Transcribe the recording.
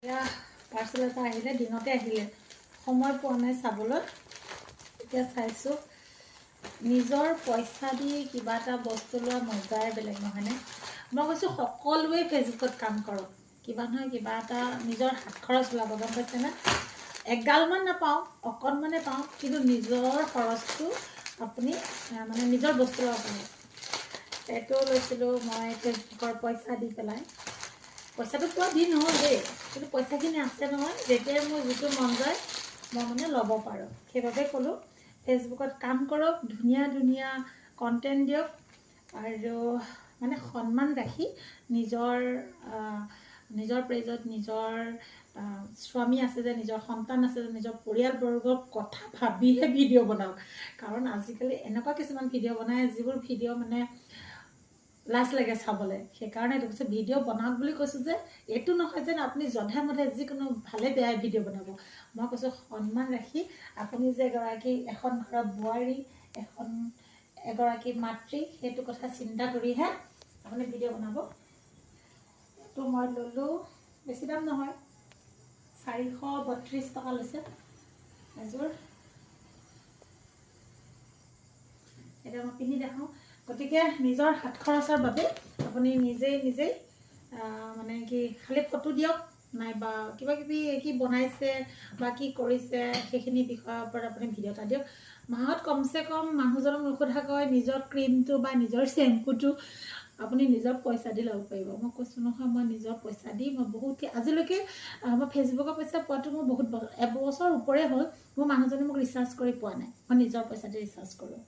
এয়া পাৰ্চেল এটা আহিলে, দিনতে আহিলে, সময় পোৱা নাই চাবলৈ। এতিয়া চাইছোঁ, নিজৰ পইচা দি কিবা এটা বস্তু লোৱা মজাই বেলেগ, নহয়নে? মই কৈছোঁ সকলোৱে ফেচবুকত কাম কৰক, কিবা নহয় কিবা এটা নিজৰ হাত খৰচ ওলাব, গম পাইছেনে? এগালমান নাপাওঁ, অকণমানে পাওঁ, কিন্তু নিজৰ খৰচটো আপুনি মানে নিজৰ বস্তু ল'ব পাৰে। এইটো লৈছিলোঁ মই ফেচবুকৰ পইচা দি পেলাই। পইচাটো পোৱা দিন নহ'ল দেই, কিন্তু পইচাখিনি আছে নহয়, যেতিয়াই মোৰ যিটো মন যায় মই মানে ল'ব পাৰোঁ। সেইবাবে ক'লোঁ ফেচবুকত কাম কৰক, ধুনীয়া ধুনীয়া কণ্টেণ্ট দিয়ক, আৰু মানে সন্মান ৰাখি নিজৰ পেজত নিজৰ স্বামী আছে যে, নিজৰ সন্তান আছে যে, নিজৰ পৰিয়ালবৰ্গৰ কথা ভাবিহে ভিডিঅ' বনাওক। কাৰণ আজিকালি এনেকুৱা কিছুমান ভিডিঅ' বনায় যিবোৰ ভিডিঅ' মানে লাজ লাগে চাবলৈ। সেইকাৰণে এইটো কৈছোঁ, ভিডিঅ' বনাওক বুলি কৈছোঁ যে এইটো নহয় যেন আপুনি জধে মধে যিকোনো ভালে বেয়াই ভিডিঅ' বনাব। মই কৈছোঁ সন্মান ৰাখি, আপুনি যে এখন ঘৰৰ বোৱাৰী, এগৰাকী মাতৃ, সেইটো কথা চিন্তা কৰিহে আপুনি ভিডিঅ' বনাব। এইটো মই ল'লোঁ, বেছি দাম নহয়, 432 টকা লৈছে এযোৰ। এতিয়া মই পিন্ধি দেখাওঁ। গতিকে নিজৰ হাত খৰচৰ বাবে আপুনি নিজেই মানে কি খালি ফটো দিয়ক, নাইবা কিবা কিবি কি বনাইছে বা কি কৰিছে সেইখিনি বিষয়ৰ ওপৰত আপুনি ভিডিঅ' এটা দিয়ক। মাহত কমচে কম মানুহজনক নোসোধাকৈ নিজৰ ক্ৰীমটো বা নিজৰ চেম্পুটো আপুনি নিজৰ পইচা দি ল'ব পাৰিব। মই কৈছোঁ নহয়, মই নিজৰ পইচা দি মই বহুত আজিলৈকে মই ফেচবুকৰ পইচা পোৱাটো মোৰ বহুত এবছৰ ওপৰে হ'ল। মোৰ মানুহজনে মোক ৰিচাৰ্জ কৰি পোৱা নাই, মই নিজৰ পইচা দি ৰিচাৰ্জ কৰোঁ।